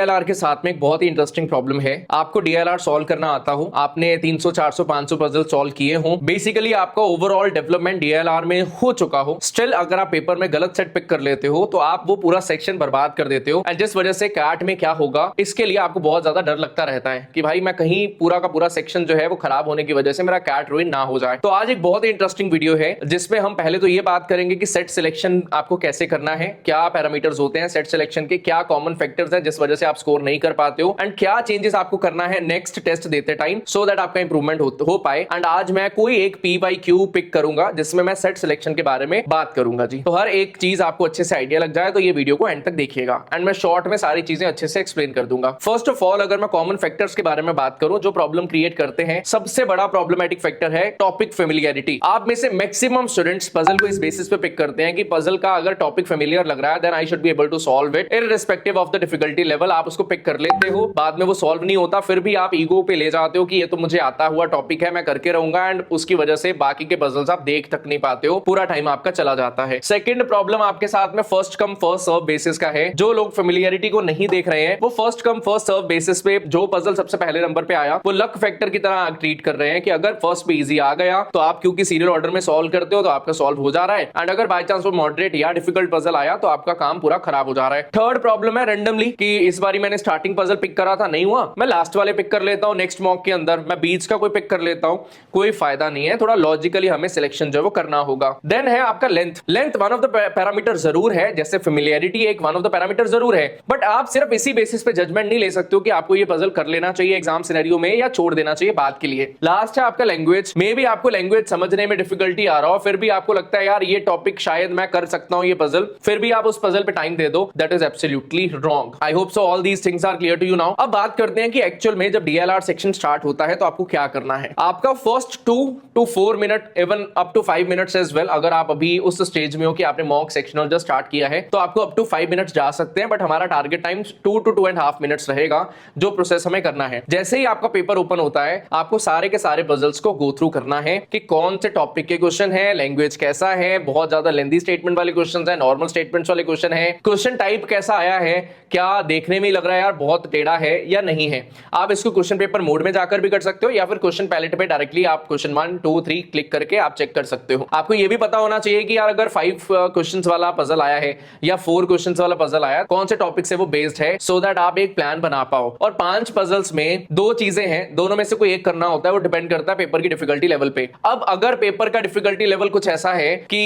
DLR के साथ में एक बहुत ही इंटरेस्टिंग प्रॉब्लम है। आपको डीएलआर सॉल्व करना आता हो, आपने 300 400 500 पजल सॉल्व किए हो, बेसिकली आपका ओवरऑल डेवलपमेंट डीएलआर में हो चुका हो, स्टिल अगर आप पेपर में गलत सेट पिक कर लेते हो तो आप वो पूरा सेक्शन बर्बाद कर देते हो। एंड जिस वजह से कैट में क्या होगा इसके लिए आपको बहुत ज्यादा डर लगता रहता है कि भाई मैं कहीं पूरा का पूरा सेक्शन जो है वो खराब होने की वजह से मेरा कैट रुइन ना हो जाए। तो आज एक बहुत ही इंटरेस्टिंग वीडियो है जिसमें हम पहले तो ये बात करेंगे कि सेट सिलेक्शन आपको कैसे करना है, क्या पैरामीटर्स होते हैं सेट सिलेक्शन के, क्या कॉमन फैक्टर्स हैं जिस वजह से आप स्कोर नहीं कर पाते हो, एंड क्या चेंजेस आपको करना है नेक्स्ट टेस्ट देते टाइम सो दैट आपका इंप्रूवमेंट हो पाए। एंड आज मैं कोई एक PYQ पिक करूंगा जिसमें मैं सेट सिलेक्शन के बारे में बात करूंगा जी। तो हर एक चीज आपको अच्छे से आइडिया लग जाए तो ये वीडियो को एंड तक देखिएगा एंड मैं शॉर्ट में सारी चीजें अच्छे से एक्सप्लेन कर दूंगा। फर्स्ट ऑफ ऑल अगर मैं कॉमन फैक्टर्स के बारे में बात करूं जो प्रॉब्लम क्रिएट करते हैं, सबसे बड़ा प्रॉब्लमेटिक फैक्टर है टॉपिक फेमिलियरिटी। आप में से मैक्सिमम स्टूडेंट्स पजल को इस बेसिस पे पिक करते हैं कि पजल का अगर टॉपिक फेमिलियर लग रहा है then I should be able to solve it irrespective of the difficulty level. आप उसको पिक कर लेते हो, बाद में वो सॉल्व नहीं होता, फिर भी आप ईगो पे ले जाते हो कि ये तो मुझे आता हुआ टॉपिक है, मैं करके रहूंगा, एंड उसकी वजह से बाकी के पजल्स आप देख तक नहीं पाते हो, पूरा टाइम आपका चला जाता है। सेकंड प्रॉब्लम आपके साथ में first come first serve basis का है। जो लोग फेमिलियरिटी को नहीं देख रहे हैं वो first come first serve basis पे जो पजल सबसे पहले नंबर पे आया वो लक फैक्टर की तरह ट्रीट कर रहे हैं कि अगर फर्स्ट पे इजी आ गया तो आप क्योंकि सीरियल ऑर्डर में सॉल्व करते हो तो आपका सॉल्व हो जा रहा है, एंड अगर बाय चांस वो मॉडरेट या डिफिकल्ट पजल आया तो आपका काम पूरा खराब हो जा रहा है। थर्ड प्रॉब्लम है रेंडमली कि इस बारी मैंने स्टार्टिंग पजल पिक करा था, नहीं हुआ, मैं लास्ट वाले पिक कर लेता हूं नेक्स्ट मॉक के अंदर, मैं बीच का कोई पिक कर लेता हूं, कोई फायदा नहीं है। थोड़ा लॉजिकली हमें सिलेक्शन जो है वो करना होगा। देन है आपका length. Length one of the parameter जरूर है, जैसे फेमिलियरिटी एक वन ऑफ द पैरामीटर जरूर है, बट आप सिर्फ इसी बेसिस पे जजमेंट नहीं ले सकते हो कि आपको ये पजल कर लेना चाहिए एग्जाम सिनेरियो में या छोड़ देना चाहिए बात के लिए। लास्ट है आपका लैंग्वेज। मे भी आपको लैंग्वेज समझने में डिफिकल्टी आ रहा हो, फिर भी आपको लगता है यार ये टॉपिक शायद मैं कर सकता हूं ये पजल, फिर भी आप उस पजल पे टाइम दे दो, that is absolutely wrong. I hope so all these things are clear to you now. अब बात करते हैं कि एक्चुअल में जब डीएलआर सेक्शन स्टार्ट होता है तो आपको क्या करना है। आपका first 2 to 4 minute, even up to 5 minutes as well, अगर आप अभी उस स्टेज में हो कि आपने मॉक सेक्शनल जस्ट स्टार्ट किया है तो आपको अप टू 5 मिनट्स जा सकते हैं, बट हमारा टारगेट टाइम 2 to 2.5 मिनट्स रहेगा जो प्रोसेस हमें करना है। जैसे ही आपका पेपर ओपन होता है आपको सारे के सारे पजल्स को गो थ्रू करना है कि कौन से टॉपिक के क्वेश्चन है, लैंग्वेज कैसा है, बहुत ज्यादा लेंथी स्टेटमेंट वाले क्वेश्चन है, नॉर्मल स्टेटमेंट्स वाले क्वेश्चन है, क्वेश्चन टाइप कैसा आया है, क्या देखने में लग रहा है यार बहुत टेढ़ा है या नहीं है। आप इसको क्वेश्चन पेपर मोड में जाकर भी कर सकते हो या फिर क्वेश्चन पैलेट पे डायरेक्टली आप क्वेश्चन 1 2 3 क्लिक करके आप चेक कर सकते हो। आपको ये भी पता होना चाहिए कि यार अगर 5 क्वेश्चंस वाला पजल आया है या 4 क्वेश्चंस वाला पजल आया, कौन से टॉपिक से वो बेस्ड है, सो दैट आप एक प्लान बना पाओ। और 5 पजल्स में 2 चीजें हैं, दोनों में से कोई एक करना होता है, वो डिपेंड करता है पेपर की डिफिकल्टी लेवल पे। अब अगर पेपर का डिफिकल्टी लेवल कुछ ऐसा है कि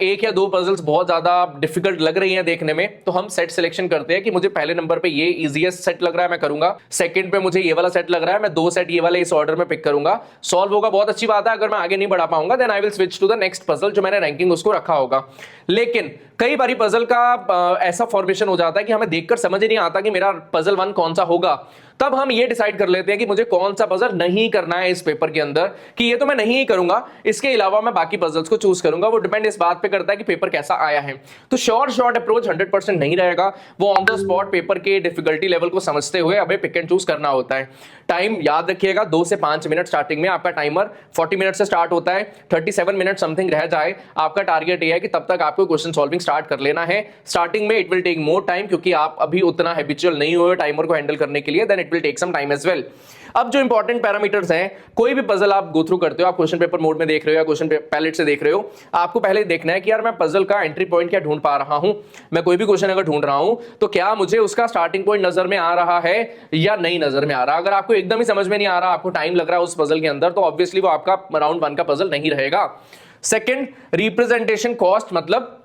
1 या 2 पजल्स बहुत ज्यादा डिफिकल्ट लग रही हैं देखने में, तो हम सेट सिलेक्शन करते हैं कि मुझे पहले नंबर पे ये इजीएस्ट सेट लग रहा है मैं करूंगा, सेकंड पे मुझे ये वाला सेट लग रहा है मैं 2 सेट ये वाले इस ऑर्डर में पिक करूंगा, सॉल्व होगा, बहुत अच्छी बात है। अगर मैं आगे नहीं बढ़ा पाऊंगा then I will switch to the next puzzle जो मैंने रैंकिंग उसको रखा होगा। लेकिन कई बारी पजल का ऐसा फॉर्मेशन हो जाता है कि हमें देखकर समझ ही नहीं आता कि मेरा पजल 1 कौन सा होगा, तब हम ये डिसाइड कर लेते हैं कि मुझे कौन सा पजल नहीं करना है इस पेपर के अंदर, कि ये तो मैं नहीं करूंगा, इसके अलावा मैं बाकी पजल्स को चूज करूंगा। वो डिपेंड इस बात पे करता है कि पेपर कैसा आया है। तो शॉर्ट अप्रोच 100% नहीं रहेगा, वो ऑन द स्पॉट पेपर के डिफिकल्टी लेवल को समझते हुए हमें पिक एंड चूज करना होता है। टाइम याद रखिएगा 2 से 5 मिनट स्टार्टिंग में, आपका टाइमर 40 मिनट से स्टार्ट होता है, 37 मिनट समथिंग रह जाए आपका टारगेट ये है कि तब तक आपको क्वेश्चन सॉल्विंग स्टार्ट कर लेना है। स्टार्टिंग में it will take more time क्योंकि आप अभी उतना हैबिचुअल नहीं हुए टाइमर को हैंडल करने के लिए, then it will take some time as well. अब जो इंपॉर्टेंट पैरामीटर्स हैं, कोई भी पजल आप गो थ्रू करते हो, आप क्वेश्चन पेपर मोड में देख रहे हो या क्वेश्चन पैलेट से देख रहे हो, आपको पहले देखना है कि यार मैं पजल का एंट्री पॉइंट क्या ढूंढ पा रहा हूं। मैं कोई भी क्वेश्चन अगर ढूंढ रहा हूं तो क्या मुझे उसका स्टार्टिंग पॉइंट नजर में आ रहा है या नहीं नजर में आ रहा। अगर आपको एकदम ही समझ में नहीं आ रहा, आपको टाइम लग रहा है उस पजल के अंदर, तो ऑब्वियसली वो आपका राउंड 1 का पजल नहीं रहेगा। सेकंड, रिप्रेजेंटेशन कॉस्ट, मतलब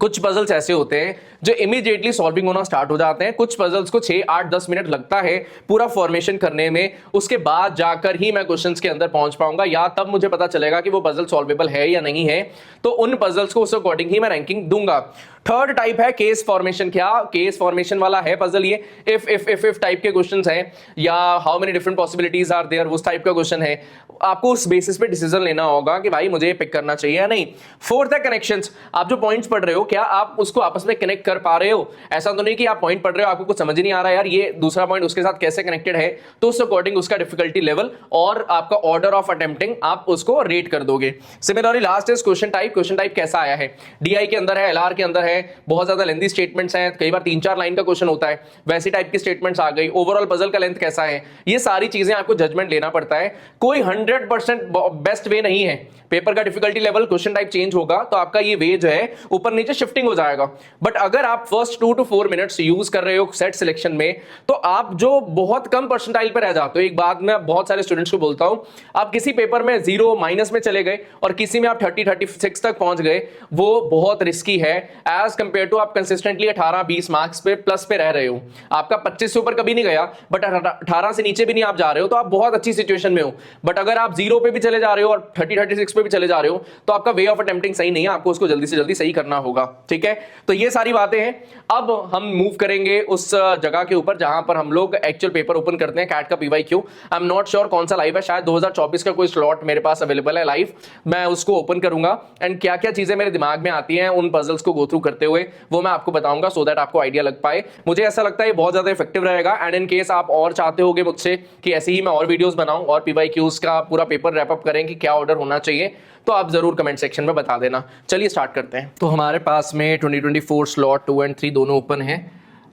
कुछ पजल्स ऐसे होते हैं जो इमीडिएटली सॉल्विंग होना स्टार्ट हो जाते हैं, कुछ पजल्स को 6 8 10 मिनट लगता है पूरा फॉर्मेशन करने में, उसके बाद जाकर ही मैं क्वेश्चंस के अंदर पहुंच पाऊंगा या तब मुझे पता चलेगा कि वो पजल सॉल्वेबल है या नहीं है, तो उन पजल्स को उस अकॉर्डिंग ही मैं रैंकिंग दूंगा। थर्ड टाइप है केस फॉर्मेशन। क्या केस फॉर्मेशन वाला है पजल ये? इफ टाइप के क्वेश्चंस हैं या how many different possibilities are there, उस टाइप का क्वेश्चन है। आपको उस बेसिस पे डिसीजन लेना होगा कि भाई मुझे पिक करना चाहिए या नहीं। फोर्थ है कनेक्शंस। आप जो पॉइंट्स पढ़ रहे हो हो, क्या आप उसको आपस में कनेक्ट कर पा रहे हो? ऐसा तो नहीं कि आप पॉइंट पढ़ रहे हो, आपको कुछ समझ ही नहीं आ रहा यार ये दूसरा पॉइंट उसके साथ कैसे कनेक्टेड है, तो उस अकॉर्डिंग उसका डिफिकल्टी लेवल और आपका ऑर्डर ऑफ अटेम्प्टिंग आप उसको रेट कर दोगे। Similarly last is question type. Question type कैसा आया है? डीआई के अंदर है, एलआर के अंदर है, बहुत ज्यादा लेंथी स्टेटमेंट्स हैं, कई बार 3-4 लाइन का क्वेश्चन होता है, वैसी टाइप की स्टेटमेंट्स आ गई। ओवरऑल पजल का लेंथ कैसा है, ये सारी चीजें आपको जजमेंट लेना पड़ता है। कोई 100% बेस्ट वे नहीं है। पेपर का difficulty level, question type change होगा तो आपका ये वे जो है ऊपर नीचे शिफ्टिंग हो जाएगा। बट अगर आप फर्स्ट 2 to 4 मिनट्स यूज कर रहे हो सेट सिलेक्शन में, तो आप जो बहुत कम परसेंटाइल पर रह जाते हो, एक बात मैं बहुत सारे स्टूडेंट्स को बोलता हूं, आप किसी पेपर में 0 माइनस में चले गए और किसी में आप 30-36 तक पहुंच गए, वो बहुत रिस्की है एज कंपेयर टू आप कंसिस्टेंटली 18-20 मार्क्स पे प्लस पे रह रहे हो। आपका 25 से ऊपर कभी नहीं गया, बट 18 से नीचे भी नहीं आप जा रहे हो, तो आप बहुत अच्छी सिचुएशन में हो। बट अगर आप 0 पे भी चले जा रहे हो और 30-36 पे भी चले जा रहे हो, तो आपका वे ऑफ अटेम्प्टिंग सही नहीं है, आपको उसको जल्दी से जल्दी सही करना होगा। ठीक है, तो ये सारी बातें हैं। अब हम मूव करेंगे उस जगह के ऊपर जहां पर हम लोग एक्चुअल पेपर ओपन करते हैं, कैट का PYQ. I am not sure कौन सा लाइव है, शायद 2024 का कोई स्लॉट मेरे पास अवेलेबल है लाइव, मैं उसको ओपन करूंगा एंड क्या क्या चीजें मेरे दिमाग में आती हैं उन पजल्स को गो थ्रू करते हुए वो मैं आपको बताऊंगा, सो दैट आपको आइडिया लग पाए। मुझे ऐसा लगता है ये बहुत ज्यादा इफेक्टिव रहेगा। एंड इन केस आप और चाहते होगे मुझसे कि ऐसे ही मैं और वीडियोस बनाऊं और पीवाईक्यूज का पूरा पेपर रैप अप करें कि क्या ऑर्डर होना चाहिए, तो आप जरूर कमेंट सेक्शन में बता देना। चलिए स्टार्ट करते हैं। तो हमारे पास में 2024 स्लॉट 2 और 3 दोनों ओपन है।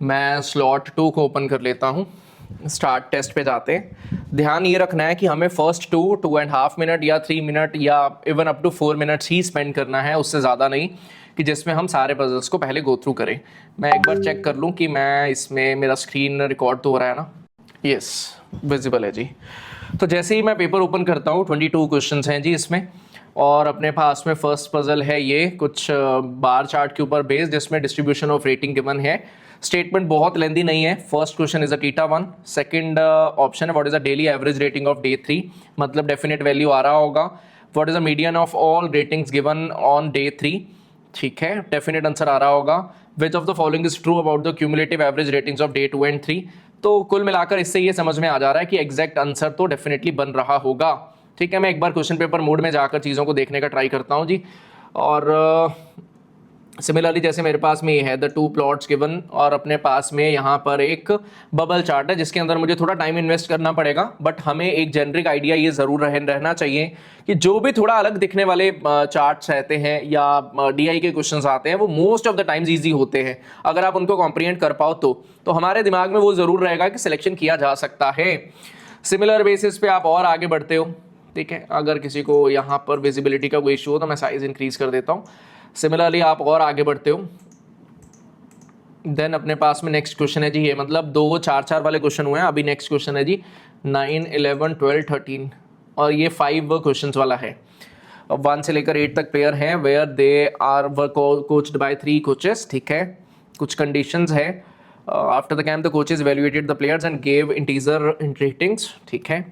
मैं स्लॉट 2 को ओपन कर लेता हूं। स्टार्ट टेस्ट पे जाते हैं। ध्यान ये रखना है कि हमें फर्स्ट 2.5 मिनट या 3 मिनट या इवन अप टू 4 मिनट्स ही स्पेंड करना है, उससे ज़्यादा नहीं, कि जिसमें हम सारे पजल्स को पहले गो थ्रू करें। मैं एक बार चेक कर लूँ कि मैं इसमें मेरा स्क्रीन रिकॉर्ड तो हो रहा है ना। यस, विजिबल है जी। तो जैसे ही मैं पेपर ओपन करता हूँ, 22 क्वेश्चन हैं जी इसमें, और अपने पास में फर्स्ट पजल है ये कुछ बार चार्ट के ऊपर बेस्ड, जिसमें डिस्ट्रीब्यूशन ऑफ रेटिंग गिवन है। स्टेटमेंट बहुत लेंदी नहीं है। First question is a theta 1। Second option है what is the daily average rating of day 3, मतलब डेफिनेट वैल्यू आ रहा होगा। What is the median of all ratings given on day 3, ठीक है, डेफिनेट आंसर आ रहा होगा। Which of the following is true about the cumulative average ratings of day 2 and 3। तो कुल मिलाकर इससे ये समझ में आ जा रहा है कि एग्जैक्ट आंसर तो डेफिनेटली बन रहा होगा। ठीक है, मैं एक बार क्वेश्चन पेपर मोड में जाकर चीज़ों को देखने का ट्राई करता हूँ जी। और सिमिलरली जैसे मेरे पास में ये है द 2 प्लॉट्स गिवन, और अपने पास में यहाँ पर एक बबल चार्ट है जिसके अंदर मुझे थोड़ा टाइम इन्वेस्ट करना पड़ेगा, बट हमें एक जेनरिक आइडिया ये ज़रूर रहना चाहिए कि जो भी थोड़ा अलग दिखने वाले चार्ट्स रहते हैं या डीआई के क्वेश्चंस आते हैं, वो most of the times easy होते हैं। अगर आप उनको कॉम्प्रिहेंड कर पाओ तो हमारे दिमाग में वो ज़रूर रहेगा कि सिलेक्शन किया जा सकता है। सिमिलर बेसिस पे आप और आगे बढ़ते हो। ठीक है, अगर किसी को यहाँ पर विजिबिलिटी का कोई इशू हो तो मैं साइज इंक्रीज कर देता हूँ। सिमिलरली आप और आगे बढ़ते हो। देन अपने पास में नेक्स्ट क्वेश्चन है जी, ये मतलब 2 4 वाले क्वेश्चन हुए हैं। अभी नेक्स्ट क्वेश्चन है जी 9, 11, 12, 13, और ये 5 क्वेश्चन वाला है। 1 से लेकर 8 तक प्लेयर हैं where they are coached by 3 coaches. ठीक है, कुछ कंडीशंस है। After the camp the coaches evaluated the players and gave integer ratings. ठीक है,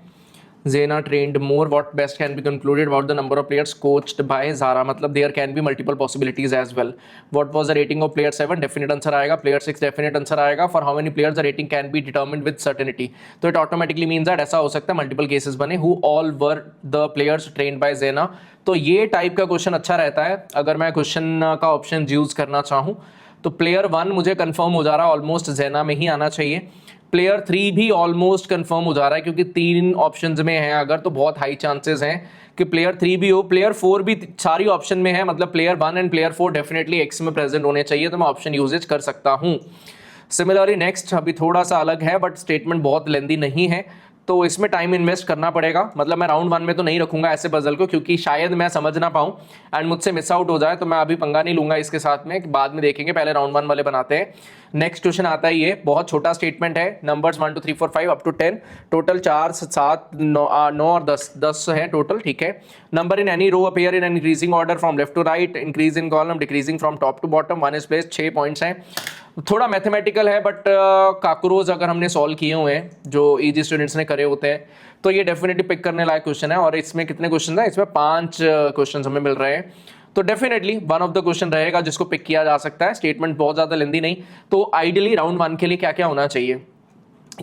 Zena trained more. What best can be concluded about the number of players coached by Zara? मतलब there can be multiple possibilities as well. What was the rating of player 7? Definite answer आएगा. Player 6 definite answer आएगा. For how many players the rating can be determined with certainty? तो it automatically means that ऐसा हो सकता है multiple cases बने. Who all were the players trained by Zena? तो ये टाइप का क्वेश्चन अच्छा रहता है अगर मैं क्वेश्चन का ऑप्शन यूज करना चाहूँ। तो प्लेयर 1 मुझे कंफर्म हो जा रहा है, ऑलमोस्ट जेना में ही आना चाहिए। प्लेयर 3 भी ऑलमोस्ट कंफर्म हो जा रहा है क्योंकि 3 ऑप्शंस में है अगर, तो बहुत हाई चांसेस हैं कि प्लेयर 3 भी हो। प्लेयर 4 भी सारी ऑप्शन में है, मतलब player 1 and player 4 definitely x में प्रेजेंट होने चाहिए, तो मैं ऑप्शन यूजेज कर सकता हूँ। सिमिलरली नेक्स्ट अभी थोड़ा सा अलग है बट स्टेटमेंट बहुत लेंदी नहीं है, तो इसमें टाइम इन्वेस्ट करना पड़ेगा। मतलब मैं राउंड 1 में तो नहीं रखूंगा ऐसे पजल को, क्योंकि शायद मैं समझ ना पाऊँ एंड मुझसे मिस आउट हो जाए, तो मैं अभी पंगा नहीं लूंगा इसके साथ में, बाद में देखेंगे, पहले राउंड 1 वाले बनाते हैं। नेक्स्ट क्वेश्चन आता है, ये बहुत छोटा स्टेटमेंट है। नंबर्स 1 2 3 4 5 अप टू 10, टोटल 4 7 9 और 10 है टोटल। ठीक है, number in any row appear in an increasing order from left to right, increase in column, decreasing from top to bottom, 1 is placed. 6 points हैं। थोड़ा मैथमेटिकल है but cockroach अगर हमने solve किए हुए हैं जो ईजी स्टूडेंट्स ने करे होते हैं तो ये डेफिनेटली पिक करने लायक क्वेश्चन है। और इसमें कितने क्वेश्चन है? इसमें 5 क्वेश्चन हमें मिल रहे हैं, तो definitely one of the question रहेगा जिसको पिक किया जा सकता है। स्टेटमेंट बहुत ज्यादा लेंदी नहीं, तो आइडियली राउंड 1 के लिए क्या क्या होना चाहिए,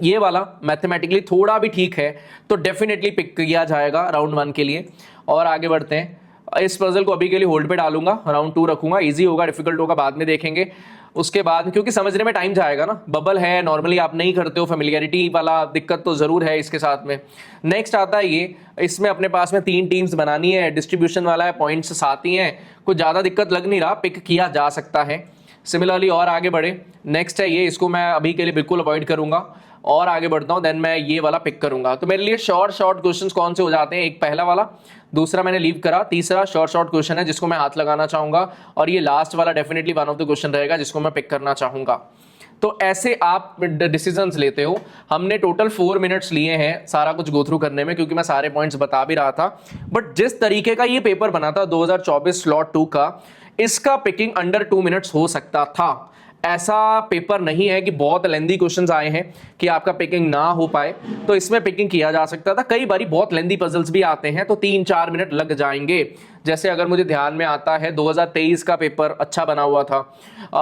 ये वाला मैथमेटिकली थोड़ा भी ठीक है तो डेफिनेटली पिक किया जाएगा राउंड 1 के लिए। और आगे बढ़ते हैं। इस पजल को अभी के लिए होल्ड पे डालूंगा, राउंड 2 रखूंगा, इजी होगा डिफिकल्ट होगा बाद में देखेंगे। उसके बाद क्योंकि समझने में टाइम जाएगा ना, बबल है, नॉर्मली आप नहीं करते हो, फेमिलियरिटी वाला दिक्कत तो जरूर है इसके साथ में। नेक्स्ट आता है ये, इसमें अपने पास में 3 टीम्स बनानी है, डिस्ट्रीब्यूशन वाला है, पॉइंट्स साथ ही हैं, कुछ ज़्यादा दिक्कत लग नहीं रहा, पिक किया जा सकता है। सिमिलरली और आगे बढ़े, नेक्स्ट है ये, इसको मैं अभी के लिए बिल्कुल अवॉइड करूंगा और आगे बढ़ता हूं, देन मैं ये वाला पिक करूंगा। तो मेरे लिए शॉर्ट क्वेश्चंस कौन से हो जाते हैं, एक पहला वाला, दूसरा मैंने लीव करा, तीसरा शॉर्ट क्वेश्चन है जिसको मैं हाथ लगाना चाहूंगा, और ये लास्ट वाला definitely one of the question रहेगा जिसको मैं पिक करना चाहूंगा। तो ऐसे आप डिसीजंस लेते हो। हमने टोटल 4 मिनट्स लिए हैं सारा कुछ गो थ्रू करने में, क्योंकि मैं सारे पॉइंट्स बता भी रहा था। बट जिस तरीके का ये पेपर बना था 2024 स्लॉट 2 का, इसका पिकिंग अंडर 2 मिनट्स हो सकता था। ऐसा पेपर नहीं है कि बहुत लेंदी क्वेश्चंस आए हैं कि आपका पिकिंग ना हो पाए, तो इसमें पिकिंग किया जा सकता था। कई बारी बहुत लेंदी पजल्स भी आते हैं तो 3-4 मिनट लग जाएंगे। जैसे अगर मुझे ध्यान में आता है 2023 का पेपर अच्छा बना हुआ था,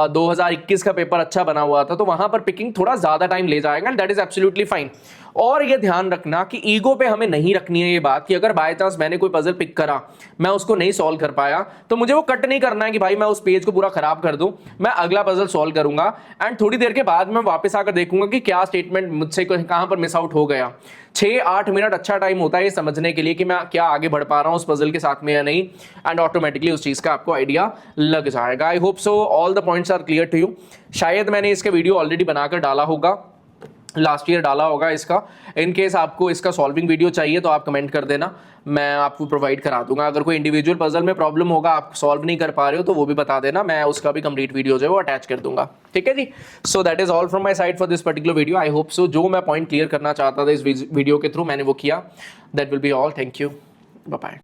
2021 का पेपर अच्छा बना हुआ था, तो वहां पर पिकिंग थोड़ा ज्यादा टाइम ले जाएगा, दैट इज एब्सोल्युटली फाइन। और ये ध्यान रखना कि ईगो पे हमें नहीं रखनी है ये बात कि अगर बाय चांस मैंने कोई पजल पिक करा, मैं उसको नहीं सॉल्व कर पाया, तो मुझे वो कट नहीं करना है कि भाई मैं उस पेज को पूरा खराब कर दूं, मैं अगला पजल सॉल्व करूंगा एंड थोड़ी देर के बाद मैं वापस आकर देखूंगा कि क्या स्टेटमेंट मुझसे कहां पर मिस आउट हो गया। 6-8 मिनट अच्छा टाइम होता है ये समझने के लिए कि मैं क्या आगे बढ़ पा रहा हूं उस पजल के साथ में या नहीं, एंड ऑटोमेटिकली उस चीज का आपको आइडिया लग जाएगा। I hope so all the points are clear to you. शायद मैंने इसका वीडियो ऑलरेडी बनाकर डाला होगा, लास्ट ईयर डाला होगा इसका। इन केस आपको इसका सॉल्विंग वीडियो चाहिए तो आप कमेंट कर देना, मैं आपको प्रोवाइड करा दूंगा। अगर कोई इंडिविजुअल पजल में प्रॉब्लम होगा, आप सॉल्व नहीं कर पा रहे हो, तो वो भी बता देना, मैं उसका भी कंप्लीट वीडियो जो है वो अटैच कर दूंगा। ठीक है जी। So that is all from my side for this particular video. I hope so जो मैं पॉइंट क्लियर करना चाहता था इस वीडियो के थ्रू मैंने वो किया। That will be all. Thank you, bye bye.